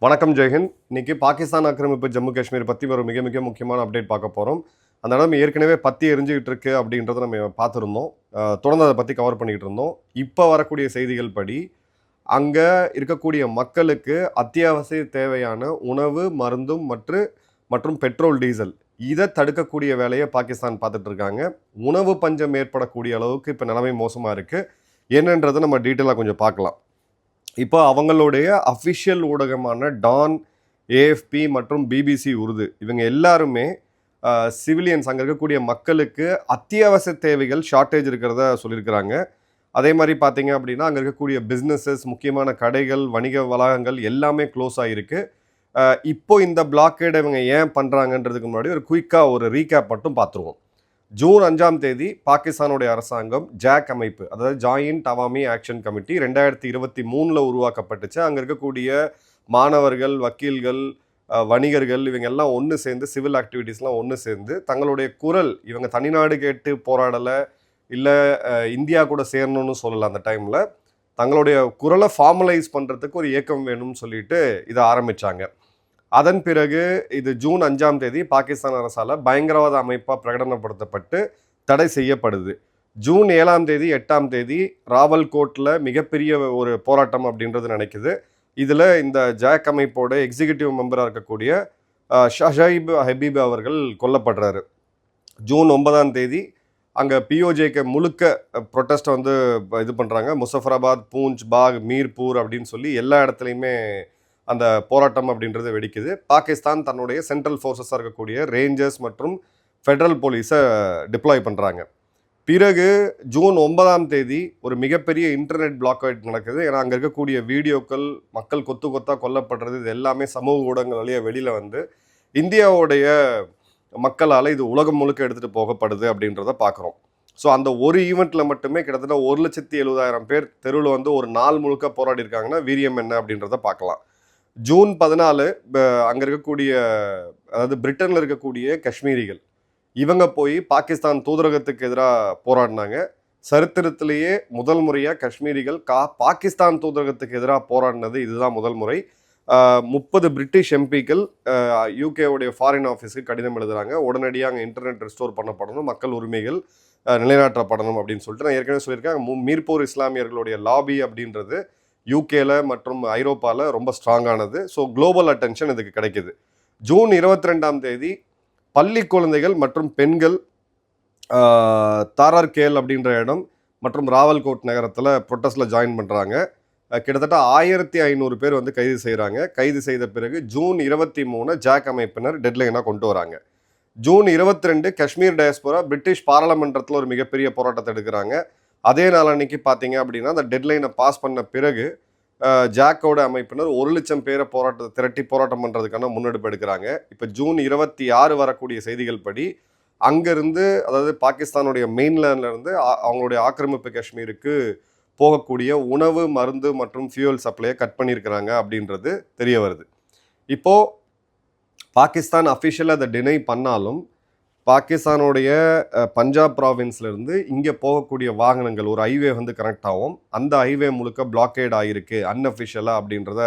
வணக்கம் ஜெயஹிந்த். இன்னைக்கு பாகிஸ்தான் ஆக்கிரமிப்பு ஜம்மு காஷ்மீர் பற்றி ஒரு மிக மிக முக்கியமான அப்டேட் பார்க்க போகிறோம். அந்த இடம் ஏற்கனவே பற்றி எரிஞ்சுக்கிட்டு இருக்கு அப்படின்றத நம்ம பார்த்துருந்தோம். தொடர்ந்து அதை பற்றி கவர் பண்ணிக்கிட்டு இருந்தோம். இப்போ வரக்கூடிய செய்திகள் படி அங்கே இருக்கக்கூடிய மக்களுக்கு அத்தியாவசிய தேவையான உணவு, மருந்தும் மற்றும் பெட்ரோல், டீசல் இதை தடுக்கக்கூடிய வேலையை பாகிஸ்தான் பார்த்துட்டு இருக்காங்க. உணவு பஞ்சம் ஏற்படக்கூடிய அளவுக்கு இப்போ நிலைமை மோசமாக இருக்குது. என்னன்றதை நம்ம டீட்டெயிலாக கொஞ்சம் பார்க்கலாம். இப்போ அவங்களுடைய அஃபிஷியல் ஊடகமான டான், ஏஎஃப்பி மற்றும் பிபிசி உருது இவங்க எல்லாருமே சிவிலியன்ஸ் அங்கே இருக்கக்கூடிய மக்களுக்கு அத்தியாவசிய தேவைகள் ஷார்ட்டேஜ் இருக்கிறத சொல்லியிருக்கிறாங்க. அதே மாதிரி பார்த்தீங்க அப்படின்னா அங்கே இருக்கக்கூடிய பிஸ்னஸஸ், முக்கியமான கடைகள், வணிக வளாகங்கள் எல்லாமே க்ளோஸ் ஆகிருக்கு. இப்போ இந்த பிளாக்கேடை இவங்க ஏன் பண்ணுறாங்கன்றதுக்கு முன்னாடி ஒரு குயிக்காக ஒரு ரீகேப் மட்டும் பார்த்துருவோம். ஜூன் 5ஆம் தேதி பாகிஸ்தானுடைய அரசாங்கம் ஜாக் அமைப்பு, அதாவது ஜாயிண்ட் அவாமி ஆக்ஷன் கமிட்டி 2023 உருவாக்கப்பட்டுச்சு. அங்கே இருக்கக்கூடிய மாணவர்கள், வக்கீல்கள், வணிகர்கள் இவங்க எல்லாம் ஒன்று சேர்ந்து, சிவில் ஆக்டிவிட்டீஸ்லாம் ஒன்று சேர்ந்து தங்களுடைய குரல், இவங்க தனிநாடு கேட்டு போராடலை, இல்லை இந்தியா கூட சேரணும்னு சொல்லலை. அந்த டைமில் தங்களுடைய குரலை ஃபார்மலைஸ் பண்ணுறதுக்கு ஒரு இயக்கம் வேணும்னு சொல்லிட்டு இதை ஆரம்பித்தாங்க. அதன் பிறகு இது ஜூன் 5ஆம் தேதி பாகிஸ்தான் அரசால் பயங்கரவாத அமைப்பாக பிரகடனப்படுத்தப்பட்டு தடை செய்யப்படுது. ஜூன் 7ஆம் தேதி 8ஆம் தேதி ராவல்கோட்டில் மிகப்பெரிய ஒரு போராட்டம் அப்படின்றது நினைக்குது. இதில் இந்த ஜாக் அமைப்போட எக்ஸிக்யூட்டிவ் மெம்பராக இருக்கக்கூடிய ஷஹீப் ஹபீப் அவர்கள் கொல்லப்படுறாரு. ஜூன் 9ஆம் தேதி அங்கே பிஓஜேக்கு முழுக்க ப்ரொட்டஸ்ட்டை வந்து இது பண்ணுறாங்க. முசஃபராபாத், பூஞ்ச், பாக், மீர்பூர் அப்படின்னு சொல்லி எல்லா இடத்துலையுமே அந்த போராட்டம் அப்படின்றது வெடிக்குது. பாகிஸ்தான் தன்னுடைய சென்ட்ரல் ஃபோர்ஸஸாக இருக்கக்கூடிய ரேஞ்சர்ஸ் மற்றும் ஃபெடரல் போலீஸை டிப்ளாய் பண்ணுறாங்க. பிறகு ஜூன் 9ஆம் தேதி ஒரு மிகப்பெரிய இன்டர்நெட் பிளாக்அவுட் நடக்குது. ஏன்னா அங்கே இருக்கக்கூடிய வீடியோக்கள், மக்கள் கொத்து கொத்தாக கொல்லப்படுறது, இது எல்லாமே சமூக ஊடகங்கள் வழியாக வெளியில் வந்து இந்தியாவுடைய மக்களால் இது உலகம் முழுக்க எடுத்துகிட்டு போகப்படுது அப்படின்றத பார்க்குறோம். ஸோ அந்த ஒரு ஈவெண்ட்டில் மட்டுமே கிட்டத்தட்ட 1,70,000 பேர் தெருவில் வந்து ஒரு நாள் முழுக்க போராடி இருக்காங்கன்னா வீரியம் என்ன அப்படின்றத பார்க்கலாம். ஜூன் 14 அங்கே இருக்கக்கூடிய, அதாவது பிரிட்டனில் இருக்கக்கூடிய காஷ்மீரிகள் இவங்க போய் பாகிஸ்தான் தூதரகத்துக்கு எதிராக போராடினாங்க. சரித்திரத்திலேயே முதல் முறையாக காஷ்மீரிகள் பாகிஸ்தான் தூதரகத்துக்கு எதிராக போராடினது இதுதான் முதல் முறை. 30 பிரிட்டிஷ் எம்பிக்கள் யூகேவுடைய ஃபாரின் ஆஃபீஸுக்கு கடிதம் எழுதுகிறாங்க. உடனடியாக அங்கே இன்டர்நெட் ரெஸ்டோர் பண்ணப்படணும், மக்கள் உரிமைகள் நிலைநாட்டப்படணும் அப்படின்னு சொல்லிட்டு. நான் ஏற்கனவே சொல்லியிருக்கேன், மீர்பூர் இஸ்லாமியர்களுடைய லாபி அப்படின்றது யூகேல மற்றும் ஐரோப்பாவில் ரொம்ப ஸ்ட்ராங்கானது. ஸோ குளோபல் அட்டென்ஷன் இதுக்கு கிடைக்கிது. ஜூன் 22ஆம் தேதி பள்ளி குழந்தைகள் மற்றும் பெண்கள் தாரார்கேல் அப்படின்ற இடம் மற்றும் ராவல்கோட் நகரத்தில் ப்ரொட்டஸ்டில் ஜாயின் பண்ணுறாங்க. கிட்டத்தட்ட 1500 பேர் வந்து கைது செய்கிறாங்க. கைது செய்த பிறகு ஜூன் 23 ஜாக் அமைப்பினர் டெட்லைனாக கொண்டு வராங்க. ஜூன் 22 காஷ்மீர் டயஸ்போரா பிரிட்டிஷ் பாராளுமன்றத்தில் ஒரு மிகப்பெரிய போராட்டத்தை எடுக்கிறாங்க. அதே நாள் அன்னைக்கு பார்த்தீங்க அப்படின்னா அந்த டெட்லைனை பாஸ் பண்ண பிறகு ஜாக்கோட அமைப்பினர் 1,00,000 பேரை திரட்டி போராட்டம் பண்ணுறதுக்கான முன்னெடுப்பு எடுக்கிறாங்க. இப்போ ஜூன் 26 வரக்கூடிய செய்திகள் படி அங்கேருந்து, அதாவது பாகிஸ்தானுடைய மெயின்லேண்ட்லேருந்து அவங்களுடைய ஆக்கிரமிப்பு காஷ்மீருக்கு போகக்கூடிய உணவு, மருந்து மற்றும் ஃபியூவல் சப்ளையை கட் பண்ணியிருக்கிறாங்க அப்படின்றது தெரிய வருது. இப்போது பாகிஸ்தான் அஃபிஷியலாக அதை டினை பண்ணாலும் பாகிஸ்தானுடைய பஞ்சாப் ப்ராவின்ஸ்லேருந்து இங்கே போகக்கூடிய வாகனங்கள், ஒரு ஹைவே வந்து கனெக்ட் ஆகும். அந்த ஹைவே முழுக்க பிளாக்கேட் ஆகிருக்கு அன்அஃபிஷியலாக அப்படின்றத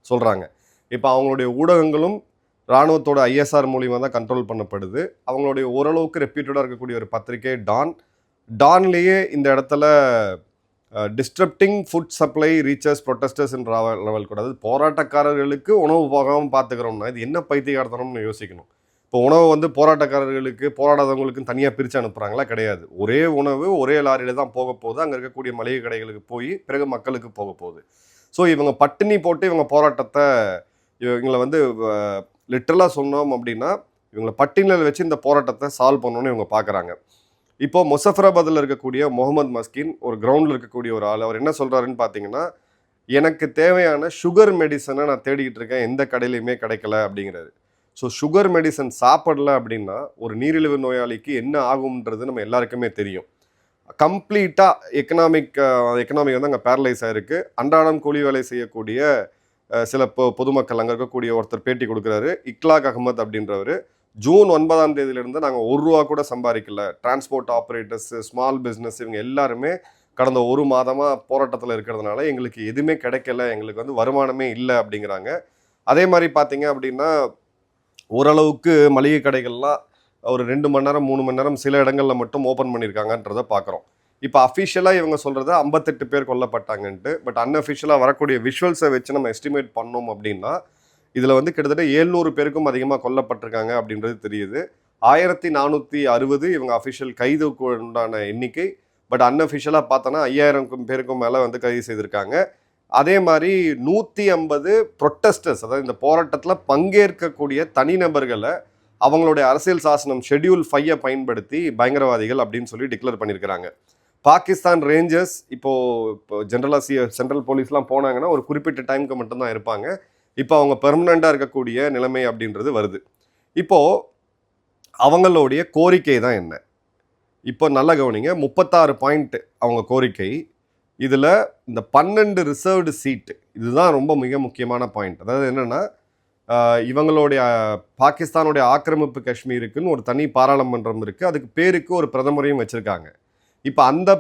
சொல்கிறாங்க. இப்போ அவங்களுடைய ஊடகங்களும் இராணுவத்தோட ஐஎஸ்ஆர் மூலிமா தான் கண்ட்ரோல் பண்ணப்படுது. அவங்களுடைய ஓரளவுக்கு ரெப்யூட்டடாக இருக்கக்கூடிய ஒரு பத்திரிகை டான்லேயே இந்த இடத்துல disrupting food supply reachers protesters in level கூட, அதாவது போராட்டக்காரர்களுக்கு உணவு போகாமல் பார்த்துக்கிறோம்னா இது என்ன பைத்தியகாரத்தனம்னு யோசிக்கணும். இப்போ உணவு வந்து போராட்டக்காரர்களுக்கு, போராடாதவங்களுக்கு தனியாக பிரித்து அனுப்புகிறாங்களா? கிடையாது. ஒரே உணவு ஒரே லாரியில் தான் போக போகுது. அங்கே இருக்கக்கூடிய மளிகை கடைகளுக்கு போய் பிறகு மக்களுக்கு போக போகுது. ஸோ இவங்க பட்டினி போட்டு இவங்க போராட்டத்தை, இவங்களை வந்து லிட்டரலாக சொன்னோம் அப்படின்னா இவங்களை பட்டினியில் வச்சு இந்த போராட்டத்தை சால்வ் பண்ணணும்னு இவங்க பார்க்குறாங்க. இப்போது முசஃபராபாத்தில் இருக்கக்கூடிய முகமது மஸ்கின், ஒரு கிரவுண்டில் இருக்கக்கூடிய ஒரு ஆள், அவர் என்ன சொல்கிறாருன்னு பார்த்தீங்கன்னா, எனக்கு தேவையான சுகர் மெடிசனை நான் தேடிக்கிட்டு இருக்கேன், எந்த கடையிலையுமே கிடைக்கல அப்படிங்கிறாரு. ஸோ சுகர் மெடிசன் சாப்பிடல அப்படின்னா ஒரு நீரிழிவு நோயாளிக்கு என்ன ஆகும்ன்றது நம்ம எல்லாருக்குமே தெரியும். கம்ப்ளீட்டாக எக்கனாமிக் வந்து அங்கே பேரலைஸ் ஆகிருக்கு. அன்றாடம் கூலி வேலை செய்யக்கூடிய சில பொதுமக்கள், அங்கே இருக்கக்கூடிய ஒருத்தர் பேட்டி கொடுக்குறாரு, இக்லாக் அகமத் அப்படின்றவர். ஜூன் 9ஆம் தேதியிலிருந்து நாங்கள் ₹1 கூட சம்பாதிக்கல. டிரான்ஸ்போர்ட் ஆப்ரேட்டர்ஸ், ஸ்மால் பிஸ்னஸ் இவங்க எல்லாருமே கடந்த ஒரு மாதமாக போராட்டத்தில் இருக்கிறதுனால எங்களுக்கு எதுவுமே கிடைக்கல, எங்களுக்கு வந்து வருமானமே இல்லை அப்படிங்கிறாங்க. அதே மாதிரி பார்த்தீங்க அப்படின்னா ஓரளவுக்கு மளிகை கடைகள்லாம் ஒரு 2 மணி நேரம் 3 மணி நேரம் சில இடங்களில் மட்டும் ஓப்பன் பண்ணியிருக்காங்கன்றதை பார்க்குறோம். இப்போ அஃபிஷியலாக இவங்க சொல்கிறது 58 பேர் கொல்லப்பட்டாங்கன்ட்டு. பட் அன்அஃபிஷியலாக வரக்கூடிய விஷுவல்ஸை வச்சு நம்ம எஸ்டிமேட் பண்ணோம் அப்படின்னா இதில் வந்து கிட்டத்தட்ட 700 பேருக்கும் அதிகமாக கொல்லப்பட்டிருக்காங்க அப்படின்றது தெரியுது. 1460 இவங்க அஃபிஷியல் கைதுக்கு உண்டான எண்ணிக்கை. பட் அன்அஃபிஷியலாக பார்த்தோன்னா 5000 பேருக்கும் மேலே வந்து கைது செய்திருக்காங்க. அதே மாதிரி 150 ப்ரொட்டஸ்டர்ஸ், அதாவது இந்த போராட்டத்தில் பங்கேற்கக்கூடிய தனிநபர்களை அவங்களுடைய அரசியல் சாசனம் ஷெட்யூல் 5 பயன்படுத்தி பயங்கரவாதிகள் அப்படின்னு சொல்லி டிக்ளேர் பண்ணியிருக்கிறாங்க. பாகிஸ்தான் ரேஞ்சர்ஸ் இப்போ ஜென்ரலாக சென்ட்ரல் போலீஸ்லாம் போனாங்கன்னா ஒரு குறிப்பிட்ட டைமுக்கு மட்டும்தான் இருப்பாங்க. இப்போ அவங்க பெர்மனண்டாக இருக்கக்கூடிய நிலைமை அப்படின்றது வருது. இப்போது அவங்களுடைய கோரிக்கை தான் என்ன? இப்போ நல்ல கவனிங்க, 36 பாயிண்ட் அவங்க கோரிக்கை. இதில் இந்த 12 ரிசர்வ்டு சீட்டு இதுதான் ரொம்ப மிக முக்கியமான பாயிண்ட். அதாவது என்னென்னா இவங்களுடைய பாகிஸ்தானுடைய ஆக்கிரமிப்பு காஷ்மீருக்குன்னு ஒரு தனி பாராளுமன்றம் இருக்குது. அதுக்கு பேருக்கு ஒரு பிரதமரையும் வச்சுருக்காங்க. இப்போ அந்த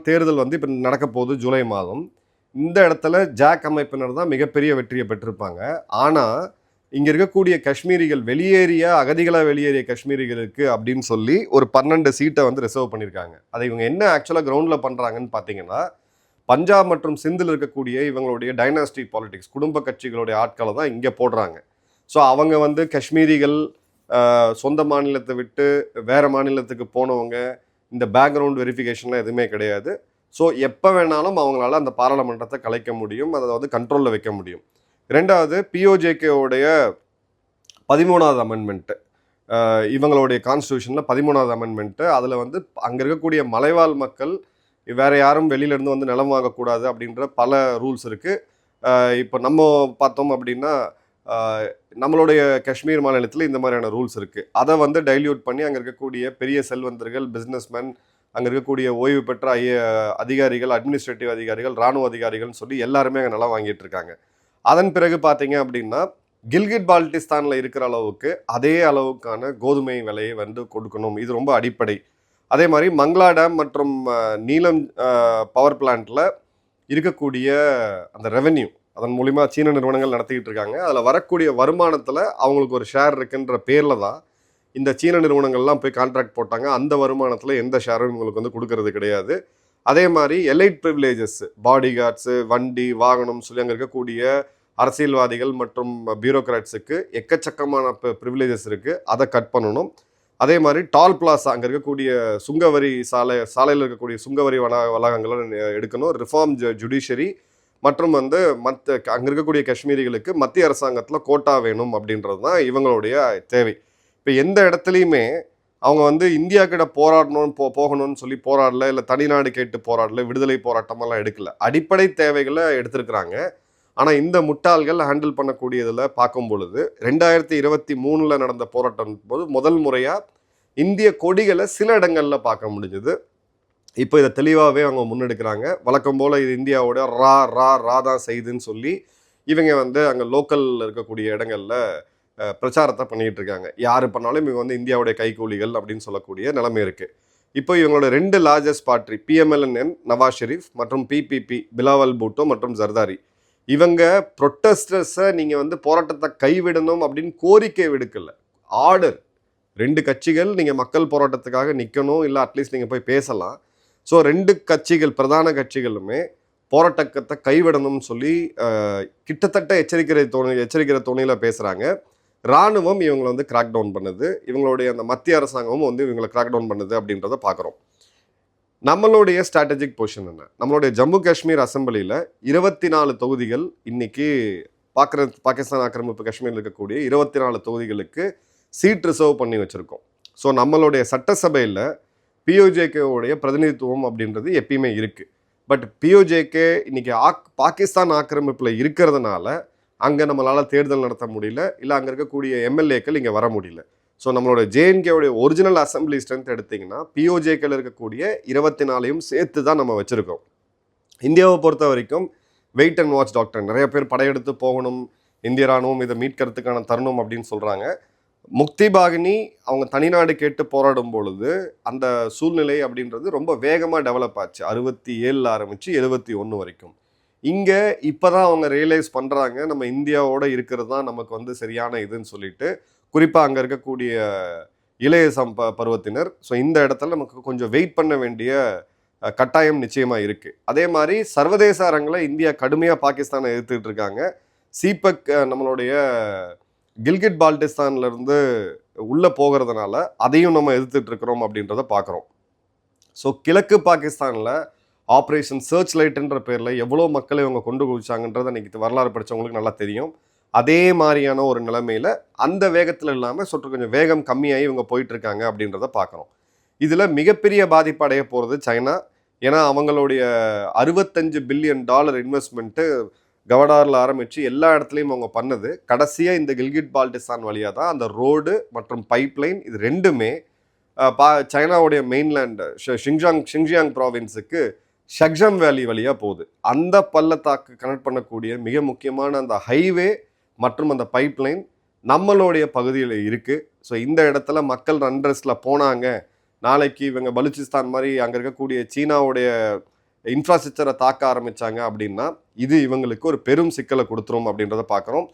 தேர்தல் வந்து இப்போ நடக்க போகுது ஜூலை மாதம். இந்த இடத்துல ஜாக் அமைப்பினர் தான் மிகப்பெரிய வெற்றியை பெற்றிருப்பாங்க. ஆனால் இங்கே இருக்கக்கூடிய காஷ்மீரிகள் அகதிகளாக வெளியேறிய காஷ்மீரிகளுக்கு அப்படின்னு சொல்லி ஒரு 12 சீட்டை வந்து ரிசர்வ் பண்ணியிருக்காங்க. அதை இவங்க என்ன ஆக்சுவலாக கிரவுண்டில் பண்ணுறாங்கன்னு பார்த்தீங்கன்னா பஞ்சாப் மற்றும் சிந்தில் இருக்கக்கூடிய இவங்களுடைய டைனாஸ்டிக் பாலிடிக்ஸ் குடும்ப கட்சிகளுடைய ஆட்களை தான் இங்கே போடுறாங்க. ஸோ அவங்க வந்து காஷ்மீரிகள் சொந்த மாநிலத்தை விட்டு வேறு மாநிலத்துக்கு போனவங்க, இந்த பேக்ரவுண்ட் வெரிஃபிகேஷன்லாம் எதுவுமே கிடையாது. ஸோ எப்போ வேணாலும் அவங்களால அந்த பாராளுமன்றத்தை கலைக்க முடியும், அதை வந்து கண்ட்ரோலில் வைக்க முடியும். ரெண்டாவது பிஓஜேகேவுடைய 13வது அமெண்ட்மெண்ட்டு, இவங்களுடைய கான்ஸ்டியூஷனில் 13வது அமெண்ட்மெண்ட்டு, அதில் வந்து அங்கே இருக்கக்கூடிய மலைவாழ் மக்கள் வேறு யாரும் வெளியிலேருந்து வந்து நிலம் வாங்கக்கூடாது அப்படின்ற பல ரூல்ஸ் இருக்குது. இப்போ நம்ம பார்த்தோம் அப்படின்னா நம்மளுடைய காஷ்மீர் மாநிலத்தில் இந்த மாதிரியான ரூல்ஸ் இருக்குது. அதை வந்து டைல்யூட் பண்ணி அங்கே இருக்கக்கூடிய பெரிய செல்வந்தர்கள், பிஸ்னஸ்மேன், அங்கே இருக்கக்கூடிய ஓய்வு பெற்ற அதிகாரிகள், அட்மினிஸ்ட்ரேட்டிவ் அதிகாரிகள், இராணுவ அதிகாரிகள்னு சொல்லி எல்லாருமே அங்கே நிலம் வாங்கிட்டு இருக்காங்க. அதன் பிறகு பார்த்தீங்க அப்படின்னா கில்கிட் பால்டிஸ்தானில் இருக்கிற அளவுக்கு அதே அளவுக்கான கோதுமை விலையை வந்து கொடுக்கணும். இது ரொம்ப அடிப்படை. அதே மாதிரி மங்களா டேம் மற்றும் நீலம் பவர் பிளான்ட்டில் இருக்கக்கூடிய அந்த ரெவென்யூ, அதன் மூலிமா சீன நிறுவனங்கள் நடத்திக்கிட்டு இருக்காங்க. அதில் வரக்கூடிய வருமானத்தில் அவங்களுக்கு ஒரு ஷேர் இருக்குன்ற பேரில் தான் இந்த சீன நிறுவனங்கள்லாம் போய் கான்ட்ராக்ட் போட்டாங்க. அந்த வருமானத்தில் எந்த ஷேரும் இவங்களுக்கு வந்து கொடுக்கறது கிடையாது. அதே மாதிரி எலைட் ப்ரிவிலேஜஸ், பாடி கார்ட்ஸு, வண்டி, வாகனம் சொல்லி அங்கே இருக்கக்கூடிய அரசியல்வாதிகள் மற்றும் பியூரோக்ராட்ஸுக்கு எக்கச்சக்கமான ப்ரிவிலேஜஸ் இருக்குது. அதை கட் பண்ணணும். அதே மாதிரி டால் பிளாஸா, அங்கே இருக்கக்கூடிய சுங்கவரி சாலையில் இருக்கக்கூடிய சுங்கவரி வளாகங்களை எடுக்கணும். ரிஃபார்ம் ஜுடிஷரி மற்றும் வந்து அங்கே இருக்கக்கூடிய காஷ்மீரிகளுக்கு மத்திய அரசாங்கத்தில் கோட்டா வேணும் அப்படின்றது தான் இவங்களுடைய தேவை. இப்போ எந்த இடத்துலையுமே அவங்க வந்து இந்தியா கிட்ட போகணும்னு சொல்லி போராடல, இல்லை தனிநாடு கேட்டு போராடல, விடுதலை போராட்டமெல்லாம் எடுக்கல. அடிப்படை தேவைகளை எடுத்திருக்கிறாங்க. ஆனால் இந்த முட்டாள்கள் ஹேண்டில் பண்ணக்கூடியதில் பார்க்கும் பொழுது 2023 நடந்த போராட்டம் போது முதல் முறையாக இந்திய கொடிகளை சில இடங்களில் பார்க்க முடிஞ்சது. இப்போ இதை தெளிவாகவே அவங்க முன்னெடுக்கிறாங்க. வழக்கம் போல் இது இந்தியாவோட ரா தான் செய்துன்னு சொல்லி இவங்க வந்து அங்கே லோக்கலில் இருக்கக்கூடிய இடங்களில் பிரச்சாரத்தை பண்ணிகிட்டு இருக்காங்க. யார் பண்ணாலும் இவங்க வந்து இந்தியாவுடைய கைக்கூலிகள் அப்படின்னு சொல்லக்கூடிய நிலைமை இருக்குது. இப்போ இவங்களோட 2 largest party PMLN Nawaz Sharif மற்றும் PPP பிலாவல் பூட்டோ மற்றும் ஜர்தாரி, இவங்க ப்ரொட்டஸ்டர்ஸை நீங்கள் வந்து போராட்டத்தை கைவிடணும் அப்படின்னு கோரிக்கை விடுக்கல, ஆர்டர். 2 கட்சிகள் நீங்கள் மக்கள் போராட்டத்துக்காக நிற்கணும், இல்லை அட்லீஸ்ட் நீங்கள் போய் பேசலாம். ஸோ 2 கட்சிகள், பிரதான கட்சிகளுமே போராட்டத்தை கைவிடணும்னு சொல்லி கிட்டத்தட்ட எச்சரிக்கிற துணையில் பேசுகிறாங்க. இராணுவம் இவங்களை வந்து கிராக் டவுன் பண்ணுது, இவங்களுடைய அந்த மத்திய அரசாங்கமும் வந்து இவங்களை கிராக் டவுன் பண்ணுது அப்படின்றத பார்க்குறோம். நம்மளுடைய ஸ்ட்ராட்டஜிக் பொசிஷன் என்ன? நம்மளுடைய ஜம்மு காஷ்மீர் அசம்பிளியில் 24 தொகுதிகள் இன்னைக்கு பாகிஸ்தான் ஆக்கிரமிப்பு காஷ்மீரில் இருக்கக்கூடிய 24 தொகுதிகளுக்கு சீட் ரிசர்வ் பண்ணி வச்சுருக்கோம். ஸோ நம்மளுடைய சட்டசபையில் பிஓஜேகேவுடைய பிரதிநிதித்துவம் அப்படின்றது எப்பயுமே இருக்குது. பட் பிஓஜேகே இன்னைக்கு பாகிஸ்தான் ஆக்கிரமிப்பில் இருக்கிறதுனால அங்கே நம்மளால் தேர்தல் நடத்த முடியல, இல்லை அங்கே இருக்கக்கூடிய எம்எல்ஏக்கள் இங்கே வர முடியல. ஸோ நம்மளோட ஜேஎன்கேவுடைய ஒரிஜினல் அசம்பிளி ஸ்ட்ரென்த் எடுத்திங்கன்னா பிஓஜேக்கில் இருக்கக்கூடிய 24 சேர்த்து தான் நம்ம வச்சுருக்கோம். இந்தியாவை பொறுத்த வரைக்கும் வெயிட் அண்ட் வாட்ச் டாக்டர், நிறைய பேர் படையெடுத்து போகணும், இந்திய ராணுவம் இதை மீட்கிறதுக்கான தருணம் அப்படின்னு சொல்கிறாங்க. முக்தி பாகினி அவங்க தனிநாடு கேட்டு போராடும் பொழுது அந்த சூழ்நிலை அப்படின்றது ரொம்ப வேகமாக டெவலப் ஆச்சு. 67 ஆரம்பித்து 71 வரைக்கும். இங்கே இப்போ தான் அவங்க ரியலைஸ் பண்ணுறாங்க நம்ம இந்தியாவோட இருக்கிறது தான் நமக்கு வந்து சரியான இதுன்னு சொல்லிட்டு, குறிப்பாக அங்கே இருக்கக்கூடிய இளைய பருவத்தினர். ஸோ இந்த இடத்துல நமக்கு கொஞ்சம் வெயிட் பண்ண வேண்டிய கட்டாயம் நிச்சயமாக இருக்குது. அதே மாதிரி சர்வதேச அரங்கில் இந்தியா கடுமையாக பாகிஸ்தானை எதிர்த்துட்டு இருக்காங்க. சீபக் நம்மளுடைய கில்கிட் பால்டிஸ்தான்லேருந்து உள்ளே போகிறதுனால அதையும் நம்ம எதிர்த்துட்டு இருக்கிறோம் அப்படின்றத பார்க்குறோம். ஸோ கிழக்கு பாகிஸ்தானில் ஆப்ரேஷன் சர்ச் லைட்டுன்ற பேரில் எவ்வளோ மக்களை இவங்க கொண்டு குவிச்சாங்கன்றதை அன்றைக்கி வரலாறு படித்தவங்களுக்கு நல்லா தெரியும். அதே மாதிரியான ஒரு நிலைமையில் அந்த வேகத்தில் இல்லாமல் சொட்டு கொஞ்சம் வேகம் கம்மியாகி இவங்க போயிட்டுருக்காங்க அப்படின்றத பார்க்குறோம். இதில் மிகப்பெரிய பாதிப்பு அடைய போகிறது சைனா. ஏன்னா அவங்களுடைய $65 பில்லியன் இன்வெஸ்ட்மெண்ட்டு கவடாரில் ஆரம்பித்து எல்லா இடத்துலையும் அவங்க பண்ணது கடைசியாக இந்த கில்கிட் பால்டிஸ்தான் வழியாக தான் அந்த ரோடு மற்றும் பைப்லைன் இது ரெண்டுமே சைனாவுடைய மெயின்லேண்டு ஷிங்ஜியாங் ப்ராவின்ஸுக்கு ஷக்ஜம் வேலி வழியாக போகுது. அந்த பள்ளத்தாக்கு கனெக்ட் பண்ணக்கூடிய மிக முக்கியமான அந்த ஹைவே மற்றும் அந்த பைப்லைன் நம்மளுடைய பகுதியில் இருக்குது. ஸோ இந்த இடத்துல மக்கள் அன்ரெஸ்ட்டில் போனாங்க, நாளைக்கு இவங்க பலுச்சிஸ்தான் மாதிரி அங்கே இருக்கக்கூடிய சீனாவுடைய இன்ஃப்ராஸ்ட்ரக்சரை தாக்க ஆரம்பித்தாங்க அப்படின்னா இது இவங்களுக்கு ஒரு பெரும் சிக்கலை கொடுத்துரும் அப்படின்றத பார்க்குறோம்.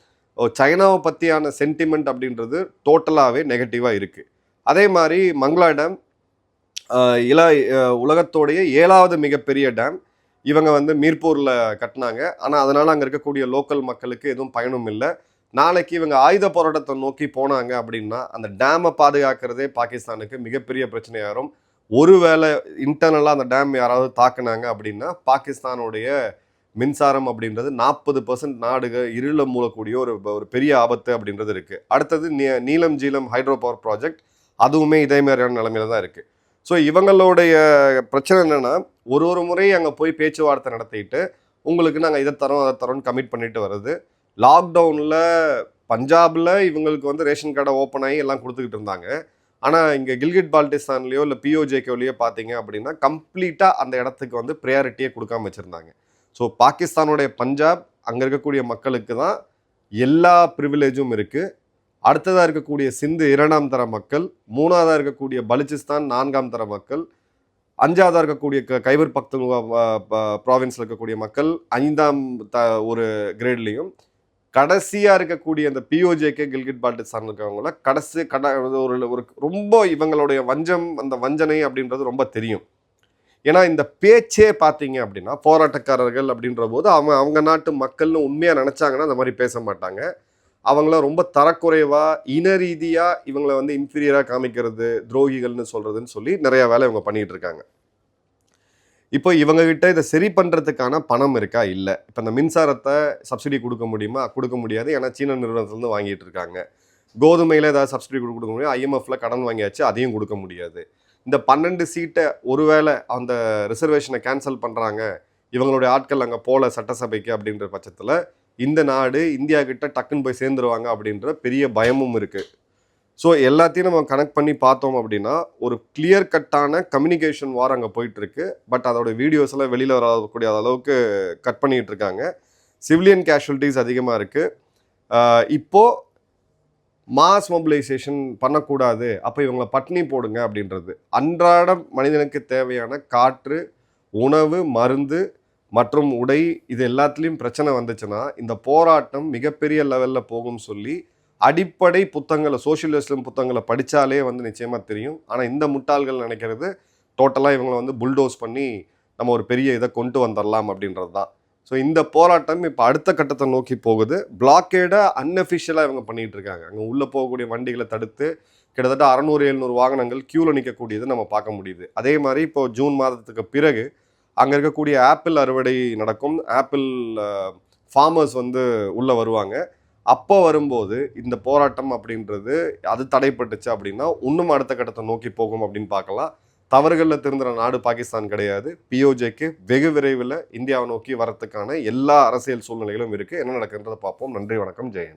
சைனாவை பற்றியான சென்டிமெண்ட் அப்படின்றது டோட்டலாகவே நெகட்டிவாக இருக்குது. அதே மாதிரி மங்களா டேம் உலகத்தோடைய 7வது மிகப்பெரிய டேம். இவங்க வந்து மீர்பூரில் கட்டினாங்க. ஆனால் அதனால் அங்கே இருக்கக்கூடிய லோக்கல் மக்களுக்கு எதுவும் பயனும் இல்லை. நாளைக்கு இவங்க ஆயுத போராட்டத்தை நோக்கி போனாங்க அப்படின்னா அந்த டேமை பாதுகாக்கிறதே பாகிஸ்தானுக்கு மிகப்பெரிய பிரச்சனையாகும். ஒருவேளை இன்டர்னலாக அந்த டேம் யாராவது தாக்குனாங்க அப்படின்னா பாகிஸ்தானுடைய மின்சாரம் அப்படின்றது 40% நாடுகள் இருள மூலக்கூடிய ஒரு பெரிய ஆபத்து அப்படின்றது இருக்குது. அடுத்தது நீலம் ஜீலம் ஹைட்ரோ பவர் ப்ராஜெக்ட், அதுவுமே இதே மாதிரியான நிலைமையில தான் இருக்குது. ஸோ இவங்களுடைய பிரச்சனை என்னென்னா ஒரு முறை அங்கே போய் பேச்சுவார்த்தை நடத்திட்டு உங்களுக்கு நாங்கள் இதை தரோம் அதை தரோன்னு கமிட் பண்ணிட்டு வருது. லாக்டவுனில் பஞ்சாபில் இவங்களுக்கு வந்து ரேஷன் கார்டை ஓப்பன் ஆகி எல்லாம் கொடுத்துக்கிட்டு இருந்தாங்க. ஆனால் இங்கே கில்கிட் பால்டிஸ்தான்லேயோ இல்லை பிஓஜேகேலையோ பார்த்தீங்க அப்படின்னா கம்ப்ளீட்டாக அந்த இடத்துக்கு வந்து ப்ரையாரிட்டியே கொடுக்காம வச்சுருந்தாங்க. ஸோ பாகிஸ்தானுடைய பஞ்சாப் அங்கே இருக்கக்கூடிய மக்களுக்கு தான் எல்லா ப்ரிவிலேஜும் இருக்குது. அடுத்ததாக இருக்கக்கூடிய சிந்து 2ஆம் தர மக்கள், 3ஆவதாக இருக்கக்கூடிய பலுச்சிஸ்தான் 4ஆம் தர மக்கள், 5ஆவதாக இருக்கக்கூடிய கைபர் பக்துன்வா ப்ராவின்ஸில் இருக்கக்கூடிய மக்கள் 5ஆம் ஒரு கிரேட்லேயும், கடைசியாக இருக்கக்கூடிய அந்த பிஓஜேகே கில்கிட் பால்டிஸ்தான் இருக்கவங்கள ஒரு ரொம்ப இவங்களுடைய அந்த வஞ்சனை அப்படின்றது ரொம்ப தெரியும். ஏன்னா இந்த பேச்சே பார்த்தீங்க அப்படின்னா போராட்டக்காரர்கள் அப்படின்ற போது அவங்க நாட்டு மக்கள்னு உண்மையாக நினச்சாங்கன்னா அந்த மாதிரி பேச மாட்டாங்க. அவங்கள ரொம்ப தரக்குறைவாக இன ரீதியாக இவங்களை வந்து இன்ஃபீரியராக காமிக்கிறது, துரோகிகள்னு சொல்கிறதுன்னு சொல்லி நிறையா வேலை இவங்க பண்ணிகிட்டு இருக்காங்க. இப்போ இவங்ககிட்ட இதை சரி பண்ணுறதுக்கான பணம் இருக்கா? இல்லை. இப்போ இந்த மின்சாரத்தை சப்சிடி கொடுக்க முடியுமா? கொடுக்க முடியாது. ஏன்னா சீன நிறுவனத்துலேருந்து வாங்கிட்டு இருக்காங்க. கோதுமையில் ஏதாவது சப்சிடி கொடுக்க முடியும். IMFல கடன் வாங்கியாச்சு, அதையும் கொடுக்க முடியாது. இந்த 12 சீட்டை ஒருவேளை அந்த ரிசர்வேஷனை கேன்சல் பண்ணுறாங்க, இவங்களுடைய ஆட்கள் அங்கே போல சட்டசபைக்கு அப்படின்ற பட்சத்தில் இந்த நாடு இந்தியா கிட்ட டக்குன்னு போய் சேர்ந்துருவாங்க அப்படின்ற பெரிய பயமும் இருக்குது. ஸோ எல்லாத்தையும் நம்ம கனெக்ட் பண்ணி பார்த்தோம் அப்படின்னா ஒரு கிளியர் கட்டான கம்யூனிகேஷன் வார் அங்கே போயிட்டுருக்கு. பட் அதோட வீடியோஸ் எல்லாம் வெளியில் வரக்கூடிய அளவுக்கு கட் பண்ணிகிட்டு இருக்காங்க. சிவிலியன் கேஷுவலிட்டிஸ் அதிகமாக இருக்குது. இப்போது மாஸ் மொபிலைசேஷன் பண்ணக்கூடாது, அப்போ இவங்களை பட்னி போடுங்க அப்படின்றது. அன்றாட மனிதனுக்கு தேவையான காற்று, உணவு, மருந்து மற்றும் உடை இது எல்லாத்துலேயும் பிரச்சனை வந்துச்சுன்னா இந்த போராட்டம் மிகப்பெரிய லெவலில் போகும்னு சொல்லி அடிப்படை புத்தகங்களை சோஷியலிஸ்டம் புத்தகங்களை படித்தாலே வந்து நிச்சயமாக தெரியும். ஆனால் இந்த முட்டாள்கள் நினைக்கிறது டோட்டலாக இவங்களை வந்து புல்டோஸ் பண்ணி நம்ம ஒரு பெரிய இதை கொண்டு வந்துடலாம் அப்படின்றது தான். ஸோ இந்த போராட்டம் இப்போ அடுத்த கட்டத்தை நோக்கி போகுது. பிளாக்கேடை அன்அஃபிஷியலாக இவங்க பண்ணிகிட்டு இருக்காங்க. அங்கே உள்ளே போகக்கூடிய வண்டிகளை தடுத்து கிட்டத்தட்ட 600-700 வாகனங்கள் க்யூவில் நிற்கக்கூடியது நம்ம பார்க்க முடியுது. அதே மாதிரி இப்போது ஜூன் மாதத்துக்கு பிறகு அங்கே இருக்கக்கூடிய ஆப்பிள் அறுவடை நடக்கும். ஆப்பிள் ஃபார்மர்ஸ் வந்து உள்ளே வருவாங்க. அப்போ வரும்போது இந்த போராட்டம் அப்படின்றது அது தடைப்பட்டுச்சு அப்படின்னா இன்னும் அடுத்த கட்டத்தை நோக்கி போகும் அப்படின்னு பார்க்கலாம். தவறுகளில் திருந்துற நாடு பாகிஸ்தான் கிடையாது. பிஓஜேக்கு வெகு விரைவில் இந்தியாவை நோக்கி வரத்துக்கான எல்லா அரசியல் சூழ்நிலைகளும் இருக்குது. என்ன நடக்குன்றதை பார்ப்போம். நன்றி, வணக்கம், ஜெயன்.